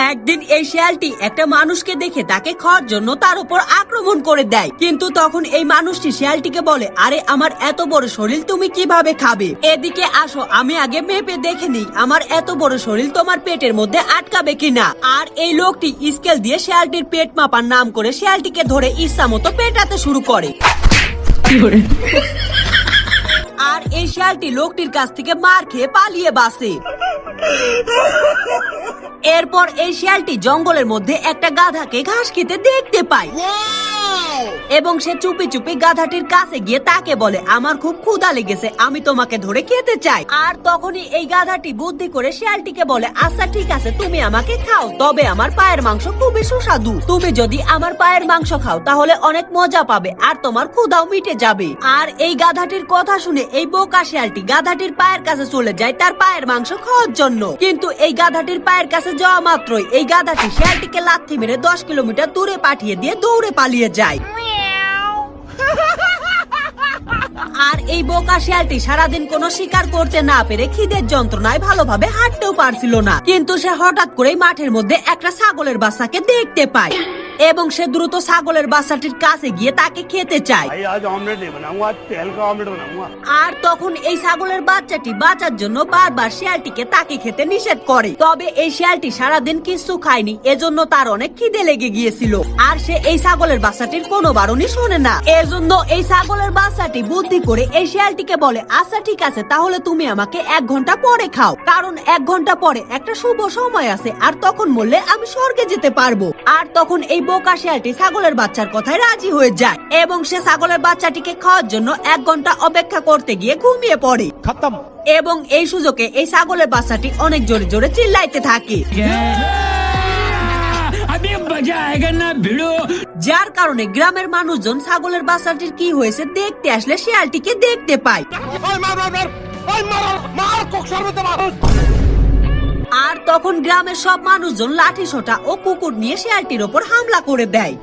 একদিন এই শিয়ালটি একটা মানুষকে দেখে তাকে খাওয়ার জন্য তার উপর আক্রমণ করে দেয়, কিন্তু তখন এই মানুষটি শিয়ালটিকে বলে, আরে আমার এত বড় শরীর তুমি কিভাবে খাবে, এদিকে আসো আমি আগে মেপে দেখে নিই আমার এত বড় শরীর তোমার পেটের মধ্যে আটকাবে কিনা। আর এই লোকটি স্কেল দিয়ে শিয়ালটির পেট মাপার নাম করে শিয়ালটিকে ধরে ইচ্ছা মতো পেটাতে শুরু করে। আর এই শিয়ালটি লোকটির কাছ থেকে মার খেয়ে পালিয়ে বাসে। এরপর এই শিয়ালটি জঙ্গলের মধ্যে একটা গাধাকে ঘাস খেতে দেখতে পায় এবং সে চুপি চুপি গাধাটির কাছে গিয়ে তাকে বলে, আমার খুব ক্ষুধা লেগেছে, আমি তোমাকে ধরে খেতে চাই। আর তখনই এই গাধাটি বুদ্ধি করে শিয়ালটিকে বলে, আচ্ছা ঠিক আছে তুমি আমাকে খাও, তবে আমার পায়ের মাংস খুবই সুস্বাদু, তুমি যদি আমার পায়ের মাংস খাও তাহলে অনেক মজা পাবে আর তোমার ক্ষুধাও মিটে যাবে। আর এই গাধাটির কথা শুনে এই বোকা শিয়ালটি গাধাটির পায়ের কাছে চলে যায় তার পায়ের মাংস খাওয়ার জন্য, কিন্তু এই গাধাটির পায়ের কাছে যাওয়া মাত্রই এই গাধাটি শিয়ালটিকে লাথি মেরে 10 কিলোমিটার দূরে পাঠিয়ে দিয়ে দৌড়ে পালিয়ে যায়। আর এই বোকা শিয়ালটি সারাদিন কোনো শিকার করতে না পেরে খিদের যন্ত্রণায় ভালোভাবে হাঁটতেও পারছিল না, কিন্তু সে হঠাৎ করেই মাঠের মধ্যে একটা ছাগলের বাচ্চাকে দেখতে পায় এবং সে দ্রুত ছাগলের বাচ্চাটির কাছে গিয়ে তাকে খেতে চায়। আর তখন এই ছাগলের বাচ্চাটি বাঁচার জন্য বারবার শিয়ালটিকে তাকে খেতে নিষেধ করে, তবে এই শিয়ালটি সারাদিন কিছু খায়নি, এজন্য তার অনেক খিদে লেগে গিয়েছিল আর সে এই ছাগলের বাচ্চাটির কোনো বারণই শোনে না। এজন্য এই ছাগলের বাচ্চাটি বুদ্ধি করে এই শিয়ালটিকে বলে, আচ্ছা ঠিক আছে তাহলে তুমি আমাকে 1 ঘন্টা পরে খাও, কারণ 1 ঘন্টা পরে একটা শুভ সময় আছে আর তখন বললে আমি স্বর্গে যেতে পারবো। আর তখন এই বোকা শিয়ালটি ছাগলের বাচ্চার কথায় রাজি হয়ে যায় এবং সে ছাগলের বাচ্চাটিকে খাওয়ার জন্য 1 ঘন্টা অপেক্ষা করতে গিয়ে ঘুমিয়ে পড়ে। খতম। এবং এই সুযোগে এই ছাগলের বাচ্চাটি অনেক জোরে জোরে চিল্লাইতে থাকে, যার কারণে গ্রামের মানুষজন ছাগলের বাচ্চাটির কি হয়েছে দেখতে আসলে শিয়ালটিকে দেখতে পায়। আর তখন গ্রামের সব মানুষজন লাঠি সোঁটা ও কুকুর নিয়ে শিয়ালটির ওপর হামলা করে দেয়।